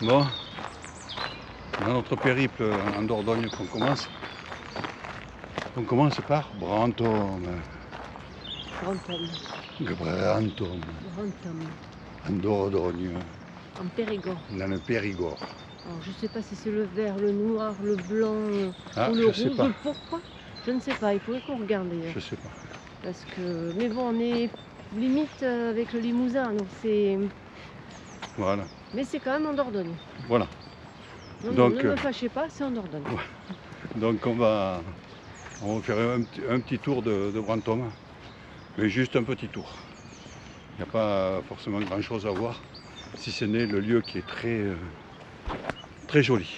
Bon, dans notre périple en Dordogne qu'on commence. On commence par Brantôme. Brantôme. Brantôme. Brantôme. En Dordogne. En Périgord. Dans le Périgord. Alors, je ne sais pas si c'est le vert, le noir, le blanc ou le sais rouge. pas. Pourquoi? Je ne sais pas. Il faudrait qu'on regarde d'ailleurs. Je sais pas. Parce que, mais bon, on est limite avec le Limousin, donc c'est. Voilà. Mais c'est quand même en Dordogne. Voilà. Non, Donc, non, ne me fâchez pas, c'est en Dordogne. Donc on va faire un petit tour de Brantôme. Mais juste un petit tour. Il n'y a pas forcément grand chose à voir. Si ce n'est le lieu qui est très joli.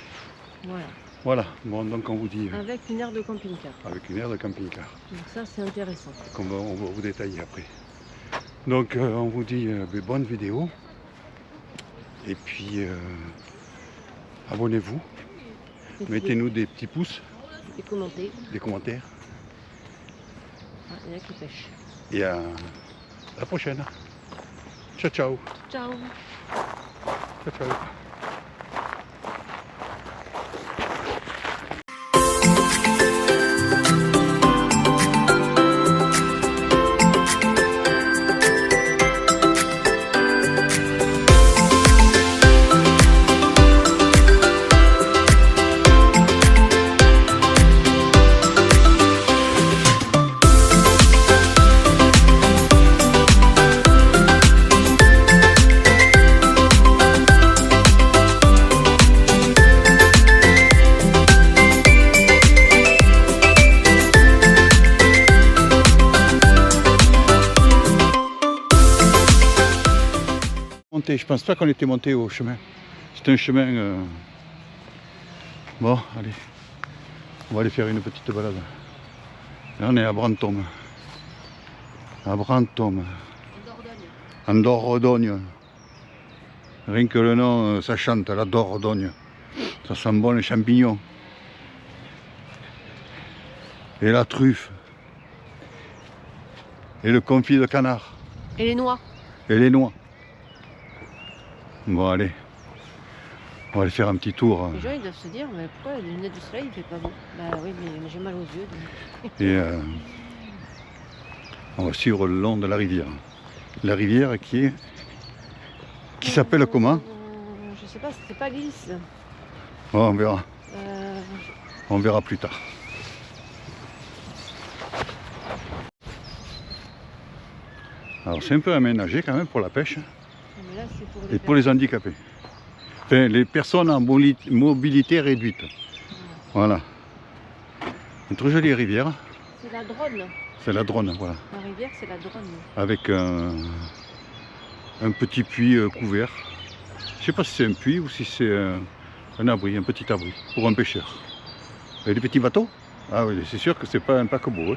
Voilà. Voilà, bon, donc on vous dit... Avec une aire de camping-car. Avec une aire de camping-car. Donc ça, c'est intéressant. On va vous détailler après. Donc on vous dit bonne vidéo. Et puis abonnez-vous. Mettez-nous des petits pouces. Des commentaires. Ah, il y en a qui pêchent. Et à la prochaine. Ciao, ciao. Ciao. Ciao, ciao. Je pense pas qu'on était monté au chemin. C'est un chemin... Bon, allez. On va aller faire une petite balade. Là, on est à Brantôme. À Brantôme. En Dordogne. Rien que le nom, ça chante, la Dordogne. Ça sent bon les champignons. Et la truffe. Et le confit de canard. Et les noix. Et les noix. Bon, allez, on va aller faire un petit tour. Les gens ils doivent se dire, mais pourquoi les lunettes du soleil il fait pas beau? Bah oui, mais j'ai mal aux yeux. Donc... Et on va suivre le long de la rivière. La rivière qui s'appelle comment? Je sais pas, c'est pas glisse. Bon, on verra. On verra plus tard. Alors c'est un peu aménagé quand même pour la pêche. Mais là, c'est pour et pour les handicapés. Enfin, les personnes en mobilité réduite. Voilà. Une très jolie rivière. C'est la Dronne. C'est la Dronne, voilà. La rivière, c'est la Dronne. Avec un petit puits couvert. Je ne sais pas si c'est un puits ou si c'est un abri, un petit abri pour un pêcheur. Et les petits bateaux? Ah oui, c'est sûr que c'est pas un paquebot. Hein.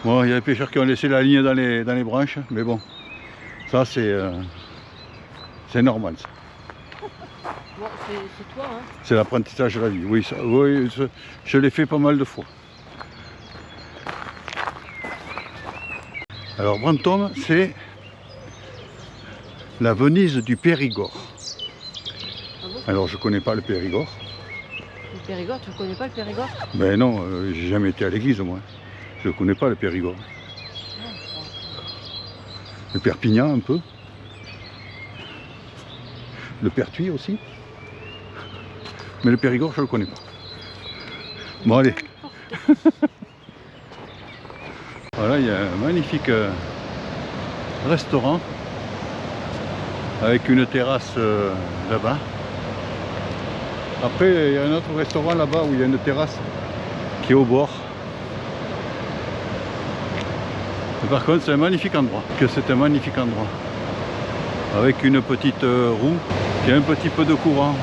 Bon, il y a des pêcheurs qui ont laissé la ligne dans les branches, mais bon. Ça, c'est normal. Ça. Bon, c'est toi, hein? C'est l'apprentissage de la vie. Oui, ça, oui, je l'ai fait pas mal de fois. Alors, Brantôme, c'est la Venise du Périgord. Ah bon? Alors, je connais pas le Périgord. Le Périgord, tu ne connais pas le Périgord? Ben non, j'ai jamais été à l'église, moi. Je ne connais pas le Périgord. Le Perpignan un peu. Le Pertuis aussi. Mais le Périgord, je ne le connais pas. Bon, allez. Voilà, il y a un magnifique restaurant avec une terrasse là-bas. Après, il y a un autre restaurant là-bas où il y a une terrasse qui est au bord. Mais par contre, c'est un magnifique endroit. C'est un magnifique endroit. Avec une petite roue qui a un petit peu de courant.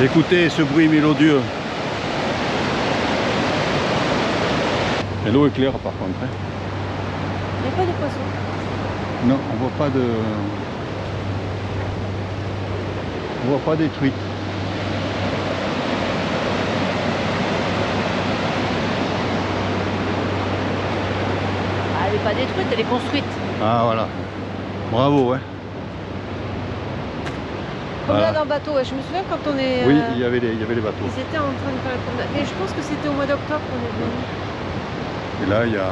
Écoutez ce bruit mélodieux. Et l'eau est claire par contre. Hein. Il n'y a pas de poisson. Non, on voit pas de... On voit pas des truites. n'est pas détruite, elle est construite. Ah voilà. Bravo, ouais. Promenade en bateau, ouais. Je me souviens quand on est... Oui, il y avait les bateaux. Ils étaient en train de faire la promenade. Mais je pense que c'était au mois d'octobre qu'on est venu. Et là, il y a...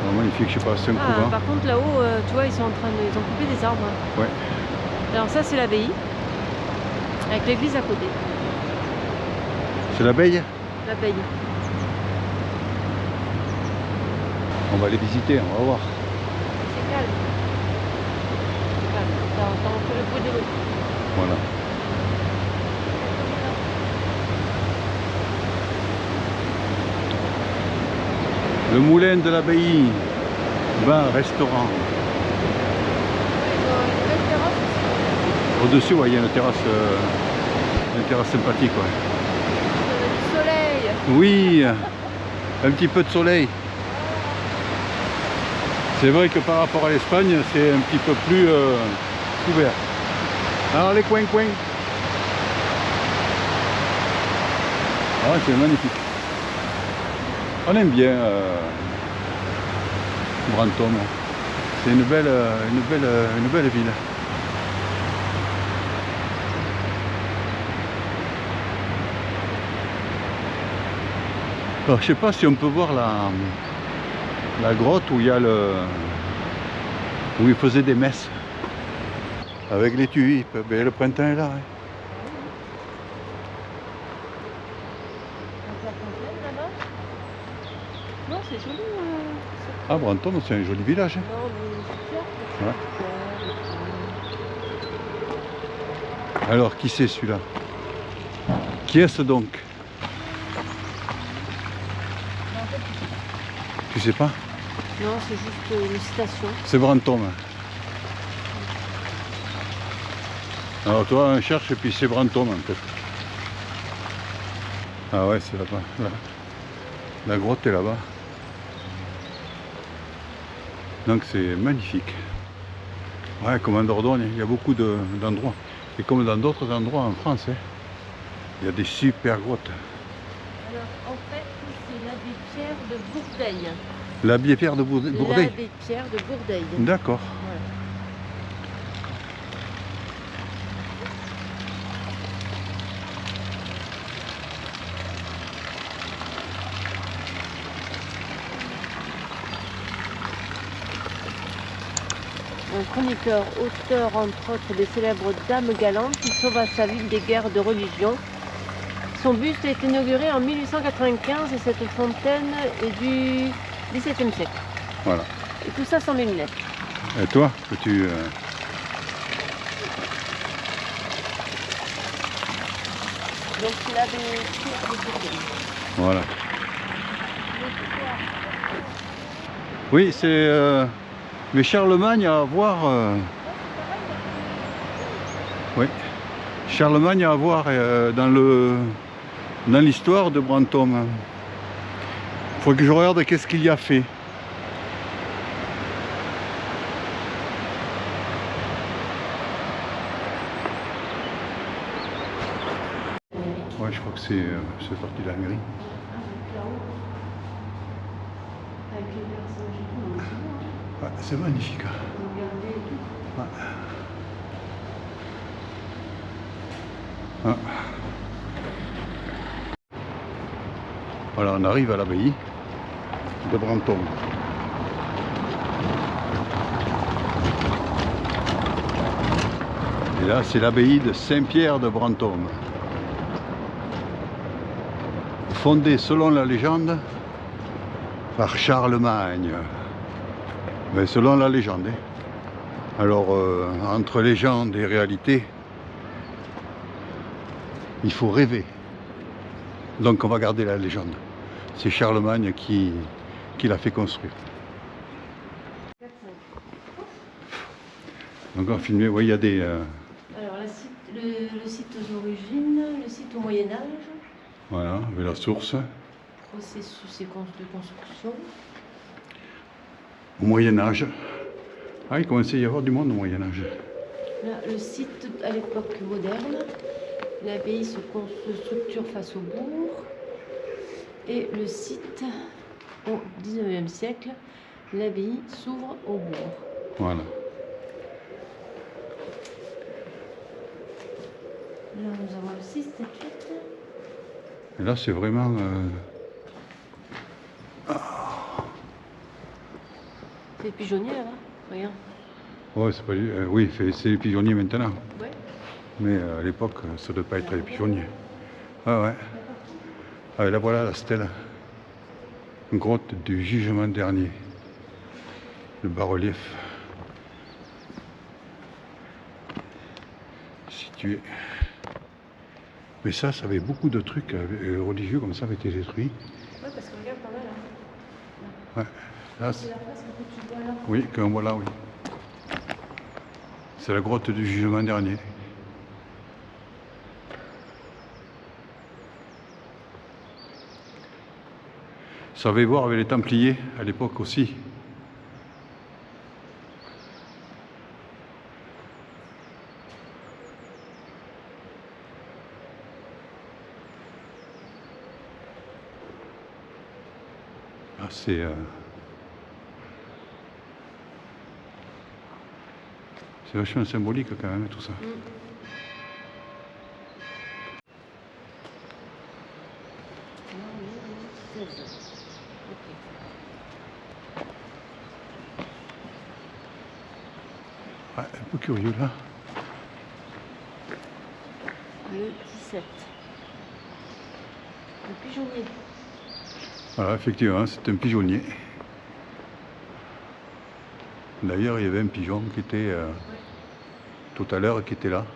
Oh, magnifique, je sais pas, c'est un couvent. Par contre, là-haut, tu vois, ils sont en train de... Ils ont coupé des arbres. Ouais. Alors ça, c'est l'abbaye. Avec l'église à côté. C'est l'abeille. L'abbaye. On va les visiter, on va voir. C'est calme. C'est calme. T'entends que le bruit de l'eau. Voilà. Le moulin de l'abbaye. Bar, restaurant. Ils ont une belle terrasse aussi. Au-dessus, ouais, il y a une terrasse sympathique. Ouais. On a du soleil. Oui, un petit peu de soleil. C'est vrai que par rapport à l'Espagne, c'est un petit peu plus couvert. Alors les coins-coins. Ah, c'est magnifique. On aime bien Brantôme. C'est une belle ville. Alors, je sais pas si on peut voir la grotte où il y a où ils faisaient des messes avec les tulipes. Ben, le printemps est là. Hein. La fontaine là-bas. Non, c'est joli. Ah, Brantôme, c'est un joli village. Hein. Non, mais c'est sûr. Ouais. Alors, qui c'est celui-là? Qui est-ce donc? Tu sais pas? Non, c'est juste une station. C'est Brantôme. Alors toi, on cherche et puis c'est Brantôme en fait. Ah ouais, c'est là-bas. La grotte est là-bas. Donc c'est magnifique. Ouais, comme en Dordogne, il y a beaucoup d'endroits. Et comme dans d'autres endroits en France, hein, il y a des super grottes. Alors, en fait, c'est l'abbé Pierre de Bourdeil. L'abbé Pierre de Bourdeil? L'abbé Pierre de Bourdeil. D'accord. Voilà. Un chroniqueur, auteur entre autres des célèbres Dames galantes, qui sauva sa ville des guerres de religion. Son buste a été inauguré en 1895 et cette fontaine est du XVIIe siècle. Voilà. Et tout ça sans mes lunettes. Et toi, peux-tu... Donc c'est l'abbé Pierre de Bourdeil. Voilà. Oui, c'est... Mais Charlemagne a à voir... Oui. Charlemagne a à voir dans l'histoire de Brantôme. Il faut que je regarde qu'est-ce qu'il y a fait. Ouais, je crois que c'est parti de la mairie. Ouais, c'est magnifique. Ouais. Ah. Voilà, on arrive à l'abbaye de Brantôme. Et là, c'est l'abbaye de Saint-Pierre de Brantôme. Fondée selon la légende par Charlemagne. Mais selon la légende. Hein. Alors, entre légende et réalité, il faut rêver. Donc on va garder la légende. C'est Charlemagne qui l'a fait construire. Donc on va filmer, oui, il y a des... Alors le site aux origines, le site au Moyen-Âge. Voilà, avec la source. Processus et de construction. Au Moyen-Âge. Ah, il commençait à y avoir du monde au Moyen-Âge. Là, le site à l'époque moderne. L'abbaye se structure face au bourg. Et le site au 19e siècle L'abbaye s'ouvre au bourg. Voilà. Là, nous avons aussi statuettes. Et là, c'est vraiment... C'est les pigeonniers là-bas. Regarde. Ouais, c'est pas... oui, c'est les pigeonniers maintenant. Ouais. Mais à l'époque, ça ne devait pas être les pigeonniers. Ah ouais. Ah, et là, voilà la stèle. Grotte du jugement dernier. Le bas-relief. Situé. Mais ça avait beaucoup de trucs religieux comme ça avaient été détruits. Ouais, parce que regarde pas mal. Hein. Ouais. Là, C'est la fresque que tu vois là. oui, qu'on voit là, oui. C'est la grotte du jugement dernier. Ça avait voir avec les Templiers à l'époque aussi. Ah, c'est vachement symbolique quand même tout ça. Non, 16. Ouais, un peu curieux là. Le 17. Le pigeonnier. Voilà, effectivement, c'est un pigeonnier. D'ailleurs, il y avait un pigeon qui était tout à l'heure qui était là.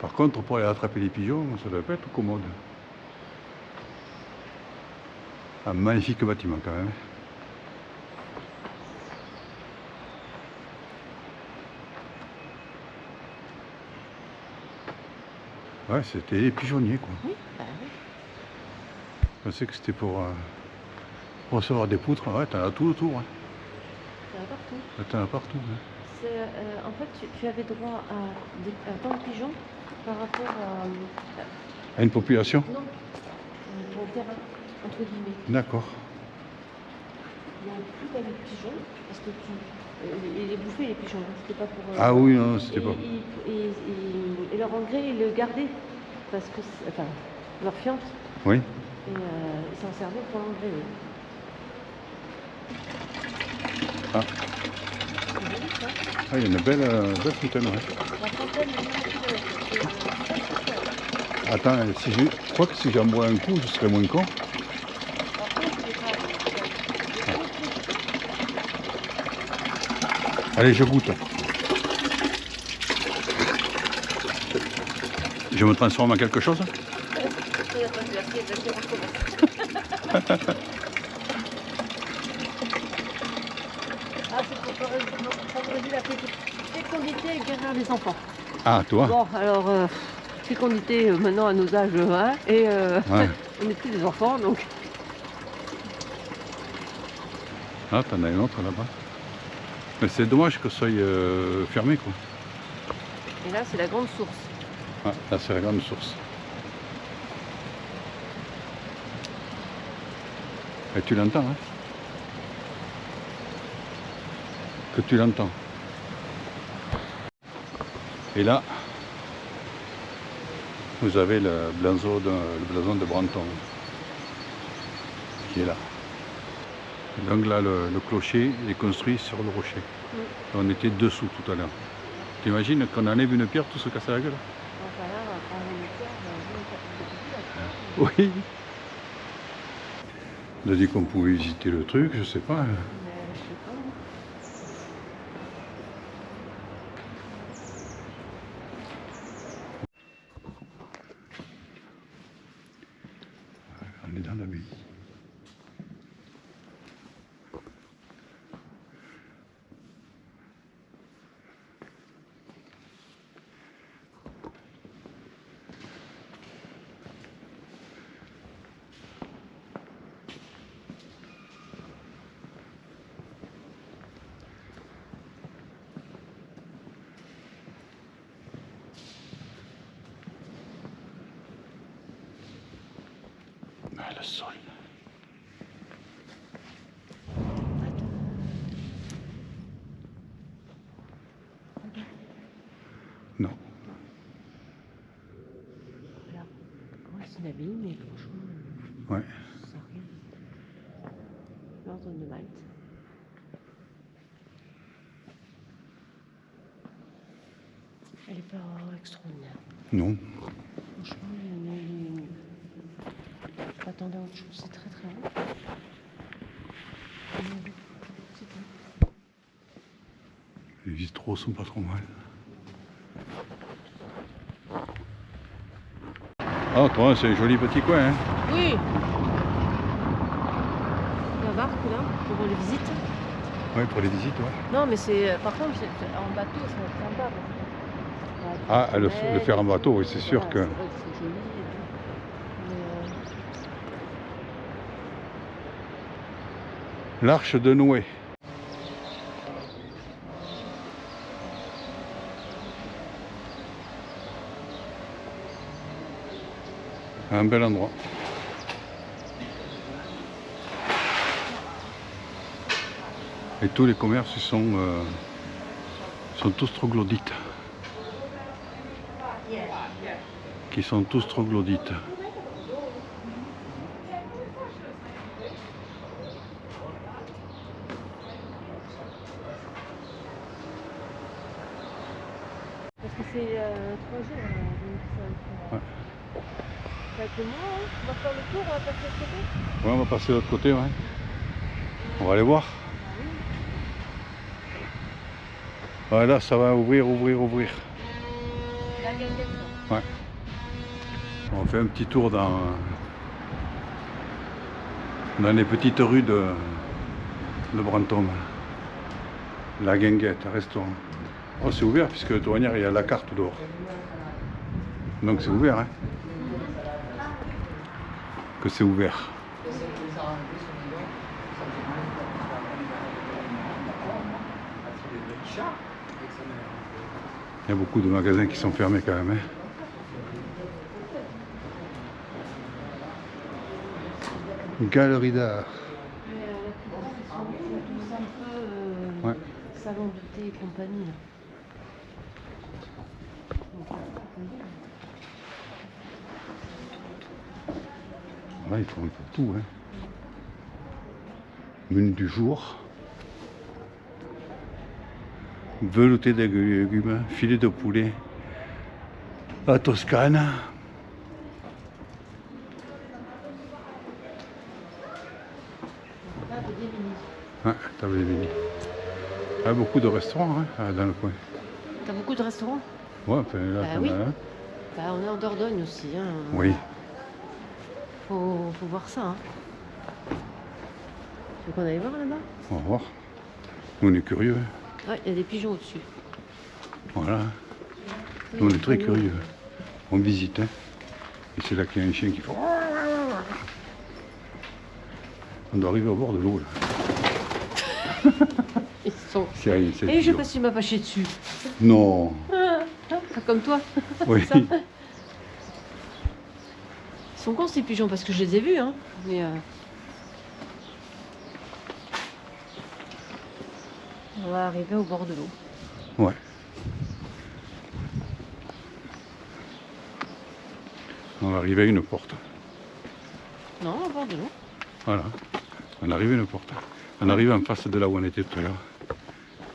Par contre, pour aller attraper les pigeons, ça ne doit pas être commode. Un magnifique bâtiment quand même. Ouais, c'était les pigeonniers quoi. Oui, bah oui. Je pensais que c'était pour recevoir des poutres. Ouais, t'en as tout autour. Hein. Il y en a partout. T'en as partout. Hein. En fait, tu avais droit à tant de pigeons par rapport à... À une population? Non, ton terrain, entre guillemets. D'accord. Il n'y a plus qu'à les pigeons, parce que les bouffer les pigeons, hein, c'était pas pour... Ah oui, non, c'était pas. Et leur engrais, ils le gardaient, parce que... Enfin, leur fiente, Oui. et ils s'en servaient pour l'engrais, oui. Ah. C'est joli, ça. Ah, il y a une belle fontaine, ouais. La fontaine de Attends, je crois que si j'en bois un coup, je serais moins con. Allez, je goûte. Je me transforme en quelque chose? Ah, c'est pour favoriser la fécondité et guérir les enfants. Ah, toi? Bon, alors, fécondité maintenant à nos âges, hein, et Ouais. on n'est plus des enfants, donc... Ah, t'en as une autre là-bas. Mais c'est dommage que ça soit fermé, quoi. Et là, c'est la grande source. Ah, là, c'est la grande source. Et tu l'entends, hein? Que tu l'entends. Et là, vous avez le blason de Branton qui est là. Et donc là, le clocher est construit sur le rocher. On était dessous tout à l'heure. T'imagines qu'on enlève une pierre, tout se casse la gueule? Donc là, on prend une pierre, Oui. On a dit qu'on pouvait visiter le truc, je sais pas. mais je sais pas. On est dans l'abbaye. Ah, le sol. Ouais. L'ordre de Malte. Elle n'est pas extraordinaire. Non. Franchement, je m'attendais à autre chose. C'est très très haut. C'est tout. Les vitraux sont pas trop mal. Ah, toi, c'est un joli petit coin. Hein. Oui. La barque là, pour les visites. Ouais, pour les visites, ouais. Non, mais c'est. Par contre, en bateau, ça va être sympa. Ah, le faire en bateau, oui, c'est sûr que. C'est vrai que c'est joli et tout. Mais, L'arche de Noé. Un bel endroit. Et tous les commerces sont tous troglodytes. Qui sont tous troglodytes. parce que c'est 3 jours. Donc Ouais. ça va être le mois, hein. On va faire le tour, on va passer de l'autre côté. Ouais, on va passer de l'autre côté, ouais. On va aller voir. Ouais, là, ça va ouvrir. La Guinguette. Ouais. On fait un petit tour dans les petites rues de Brantôme. La Guinguette, un restaurant. Oh, c'est ouvert puisque de toute manière, il y a la carte dehors. Donc c'est ouvert, hein. Que c'est ouvert. Il y a beaucoup de magasins qui sont fermés quand même, hein. Galerie d'art. Mais la plupart, ils sont tous un peu Ouais. salon de thé et compagnie. Là. Là, ils font un peu tout, hein. Menu du jour. Velouté de légumes, filet de poulet, la Toscane. Ouais, table des mini. Il y a beaucoup de restaurants, hein, dans le coin. T'as beaucoup de restaurants? Ouais, enfin, là, Bah t'en oui. as un. Bah, on est en Dordogne aussi. Hein. Oui. Faut voir ça. Hein. Tu veux qu'on aille voir là-bas? On va voir. Nous, on est curieux. Ouais, il y a des pigeons au-dessus. Voilà. Nous, on est très curieux. On visite, hein. Et c'est là qu'il y a un chien qui fait. On doit arriver au bord de l'eau, là. Ils sont. C'est rien, c'est le Et je sais pigeon. pas s'il m'a pas chié dessus. Non. Comme toi. Oui. Ça. Ils sont cons ces pigeons parce que je les ai vus. Hein. Mais on va arriver au bord de l'eau. Ouais. On va arriver à une porte. Non, au bord de l'eau. Voilà. On arrive à une porte. On arrive en face de là où on était tout à l'heure.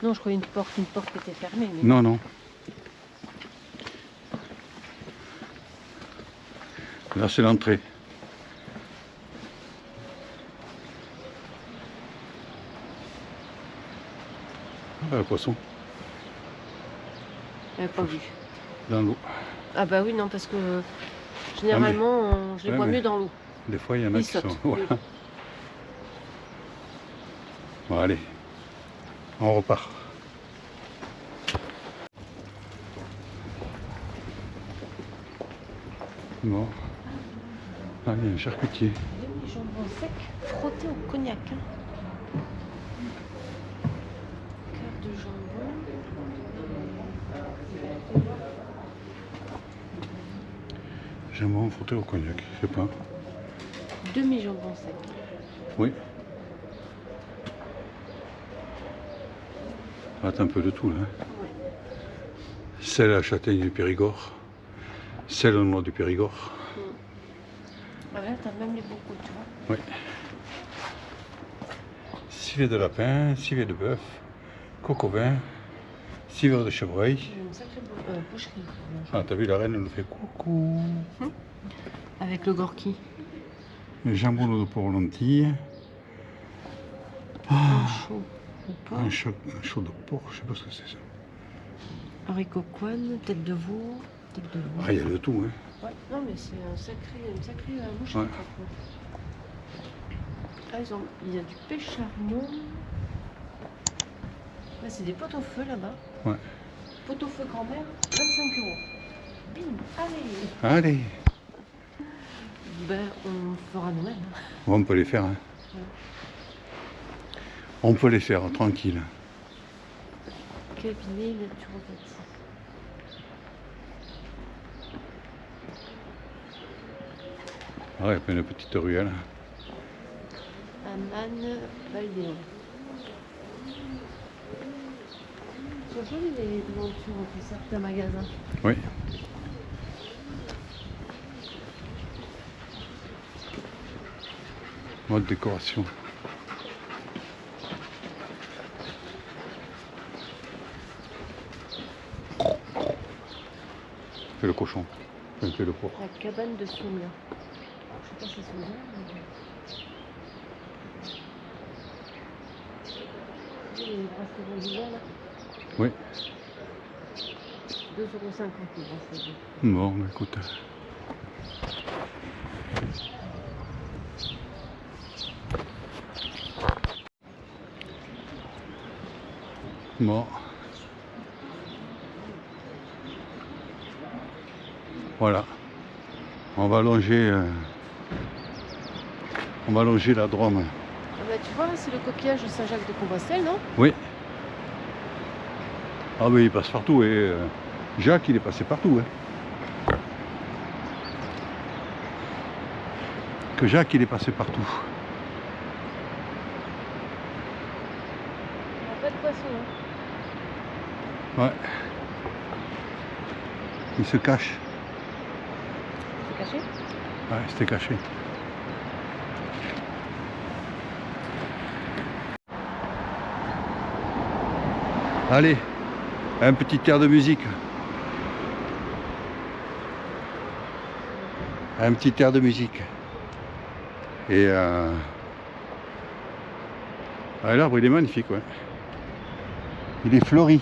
Non, je croyais une porte qui était fermée. Mais... Non, non. Là, c'est l'entrée. Ah, le poisson, J'avais pas vu. dans l'eau. Ah bah oui, non, parce que généralement, je les ouais, vois mais- mieux dans l'eau. Des fois, il y en a Ils qui sont. sautent, Voilà. oui. Bon, allez. On repart. Bon. Ah, il y a un charcutier. Demi-jambon sec frotté au cognac. Hein. Cœur de jambon. Jambon frotté au cognac, je sais pas. Demi-jambon sec. Oui. Ah, t'as un peu de tout là. Celle à châtaigne du Périgord. Celle au noix du Périgord. Ouais, t'as même les bocaux, tu vois. Oui. Civet de lapin, civet de bœuf, coq au vin, civet de chevreuil. Il y a une sacrée boucherie. Ah, t'as vu, la reine, elle nous fait coucou. Avec le gorki. Le jambon de porc aux lentilles. Un chaud au porc. Un chaud de porc, je sais pas ce que c'est ça. Haricots couenne, tête de veau. Tête de veau. Ah, il y a de tout, hein. Ouais, non mais c'est une sacrée boucherie. Ouais. Par contre. Ah, il y a du pêche-charbon. Là, c'est des pot-au-feu là-bas. Ouais. Pot-au-feu grand-mère, 25 €. Bim, allez. Allez. Ben, on fera nous-mêmes. Bon, on peut les faire, hein. Ouais. On peut les faire, tranquille. Cabinet naturopathie. Ah, il y a plein de petites ruelles. Aman, Valdéon. Ils sont jolis les devantures entre certains magasins. Oui. Mode décoration. Fais le cochon. Enfin, fais le porc. La cabane de Soumia. Je sais pas si c'est Soumia, mais... Les bracelets d'hiver là, Oui. 2,50 € les bracelets. Bon, bah, écoute. Bon. Voilà. On va longer la Drôme. Ah bah tu vois, c'est le coquillage de Saint-Jacques de Compostelle, non? Oui. Ah mais il passe partout et Jacques il est passé partout. Hein. Que Jacques il est passé partout. Il n'y a pas de poisson, hein? Ouais. Il se cache. C'est caché? Ouais, c'était caché. Allez, un petit air de musique. Un petit air de musique. Et l'arbre il est magnifique, ouais. Il est fleuri.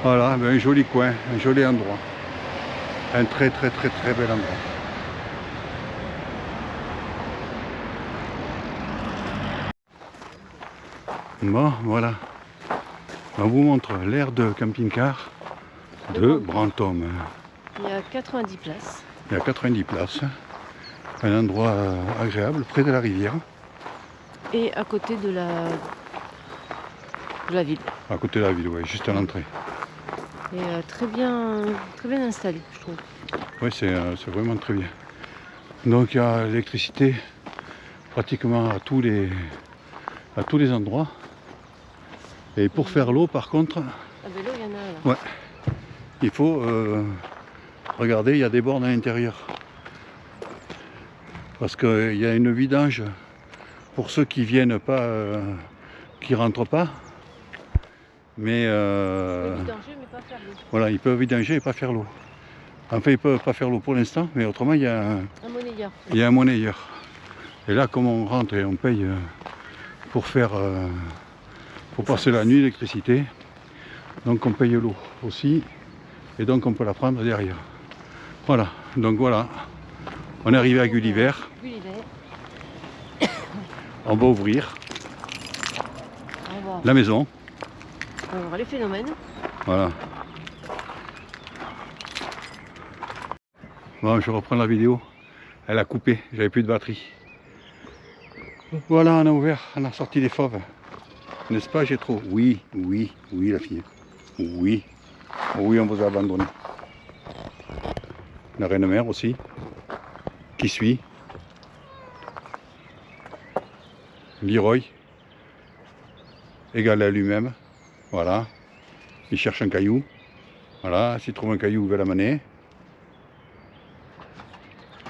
Voilà, ben, un joli coin, un joli endroit. Un très très très très bel endroit. Bon, voilà. On vous montre l'aire de camping-car de Brantôme. Il y a 90 places. Il y a 90 places. Un endroit agréable, près de la rivière. Et à côté de la ville. À côté de la ville, oui, juste à l'entrée. Et très bien installé, je trouve. Oui, c'est vraiment très bien. Donc il y a l'électricité pratiquement à tous les endroits. Et pour faire l'eau, par contre, Ah ben l'eau, il y en a là. ouais, il faut regarder, il y a des bornes à l'intérieur. Parce qu'il y a une vidange pour ceux qui viennent pas, qui rentrent pas. Mais Vidanger, mais pas faire l'eau. voilà, ils peuvent vidanger et pas faire l'eau. Enfin, ils peuvent pas faire l'eau pour l'instant, mais autrement, il y a Un monnayeur. il y a un monnayeur. Et là, comme on rentre et on paye pour faire, pour passer la nuit l'électricité, donc on paye l'eau aussi, et donc on peut la prendre derrière. Voilà, donc voilà, on est arrivé à Gulliver, Gulliver. on va ouvrir On va voir. la maison, On va voir les phénomènes. voilà. Bon, je reprends la vidéo, elle a coupé, j'avais plus de batterie. Voilà, on a ouvert, on a sorti les fauves. N'est-ce pas, j'ai trop? Oui, oui, oui, la fille. Oui, oui, on vous a abandonné. La reine mère aussi, qui suit. Leroy, égal à lui-même. Voilà. Il cherche un caillou. Voilà, s'il trouve un caillou, il va l'amener.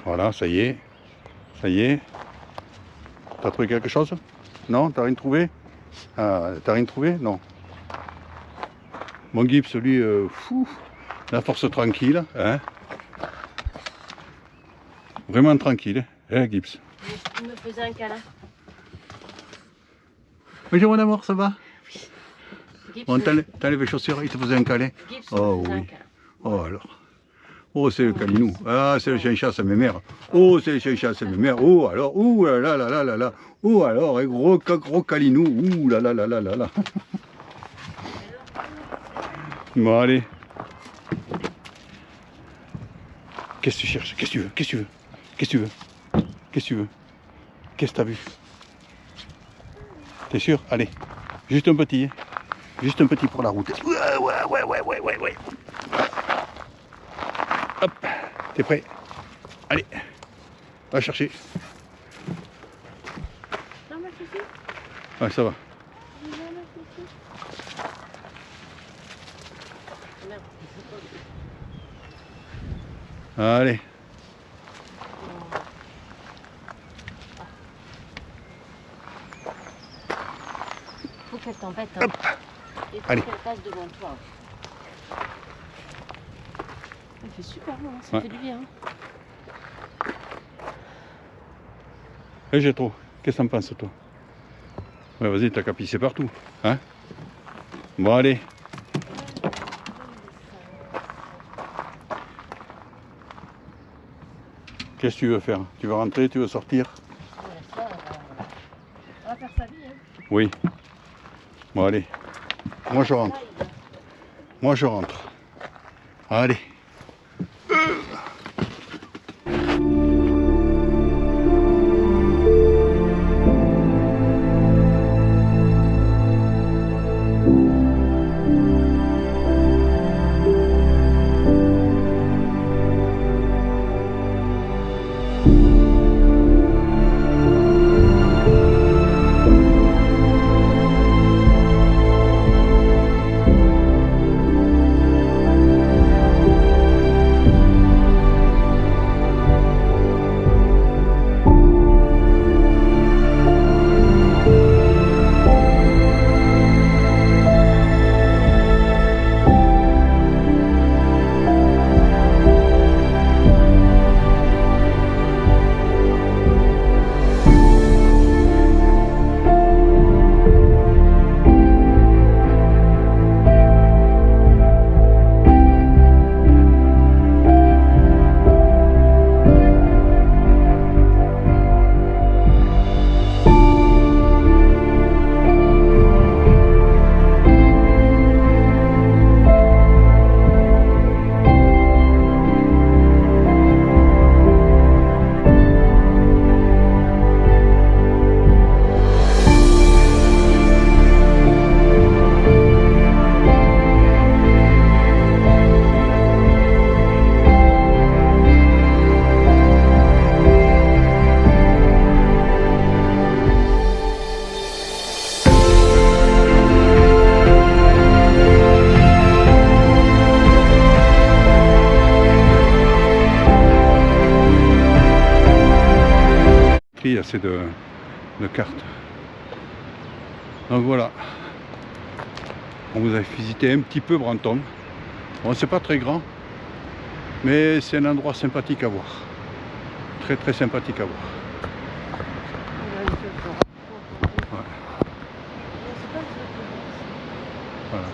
Voilà, ça y est. Ça y est. T'as trouvé quelque chose? Non, t'as rien trouvé? Ah, t'as rien trouvé? Non. Mon Gibbs, lui, fou, la force tranquille, hein. Vraiment tranquille, hein, Gibbs. Il me faisait un câlin. Bonjour mon amour, ça va? Gibbs, Bon, t'enlèves les chaussures, il te faisait un câlin? Gibbs Oh me faisait un oui. câlin. Oh alors. Oh, c'est le calinou. Ah, c'est le chien-chasse à mes mères. Oh, c'est le chien-chasse à mes mères. Oh, alors, ouh là là là là là là. Oh, alors, un gros calinou. Ouh là là là là là là. Bon, allez. Qu'est-ce que tu cherches? Qu'est-ce que tu veux? Qu'est-ce que tu veux? Qu'est-ce que tu veux? Qu'est-ce que tu veux? Qu'est-ce que t'as vu? T'es sûr? Allez. Juste un petit. Hein. Juste un petit pour la route. Ouais. Hop. T'es prêt? Allez. Va chercher. Non, ma fille. Ouais, ça va. Merde. Allez. Faut qu'elle t'embête. Hein. Il faut Allez. qu'elle passe devant toi. Il fait super bon, hein. Ça Ouais. fait du bien. Hein. Et j'ai trop. Qu'est-ce que t'en penses, toi? Ouais, vas-y, t'as qu'à pisser partout. Hein? Bon, allez. Qu'est-ce que tu veux faire? Tu veux rentrer? Tu veux sortir? On va faire sa vie. Hein. Oui. Bon, allez. Moi, je rentre. Moi, je rentre. Allez. Il y a assez de cartes. Donc voilà. On vous a visité un petit peu Brantôme. Bon, c'est pas très grand, mais c'est un endroit sympathique à voir. Très très sympathique à voir. Ouais. Voilà.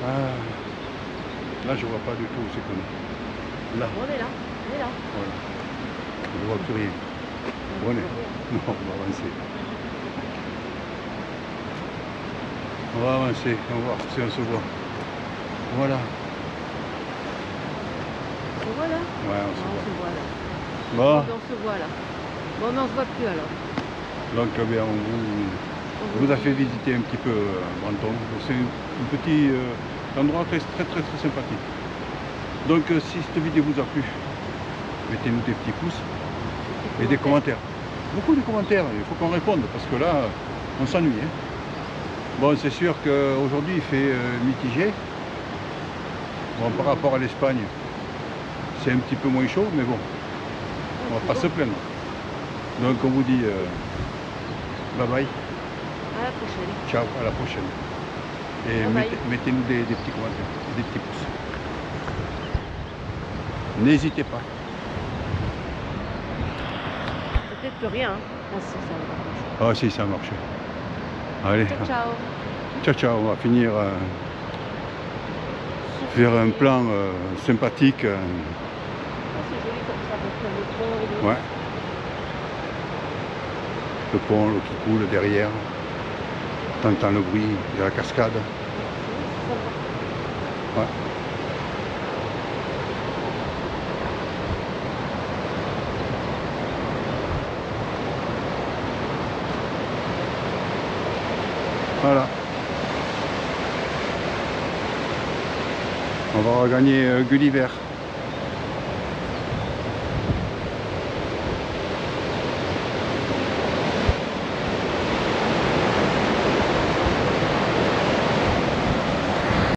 Ah. Là, je vois pas du tout où c'est qu'on est. Là. On est là. On est là. Voilà. Je vois plus rien. On est. Non, on va avancer. On va avancer, on va voir si on se voit. Voilà. On se voit là? Ouais, on se On voit. se voit là. Bon, On se voit là. Bon, mais on se voit plus alors. donc bien, on vous a fait visiter un petit peu Brantôme. C'est un petit endroit très sympathique. Donc si cette vidéo vous a plu, mettez-nous des petits pouces et des commentaires. Beaucoup de commentaires, il faut qu'on réponde parce que là, on s'ennuie. Hein. Bon, c'est sûr qu'aujourd'hui il fait mitigé. Bon, par rapport à l'Espagne, c'est un petit peu moins chaud, mais bon, on va pas se plaindre. Donc on vous dit bye bye, À la prochaine. ciao, à la prochaine. Et Bye bye. mettez-nous des petits commentaires, des petits pouces. N'hésitez pas. Peut-être plus rien. Hein. Ah, si, ça va marcher. Ah si, ça a marché. Allez, Ciao, ciao. ciao ciao, on va finir faire un plan sympathique. Ah, c'est joli comme ça, parce que le pont et le... Ouais. Le pont, l'eau qui coule derrière. T'entends le bruit de la cascade. Ouais. Voilà. On va regagner Gulliver.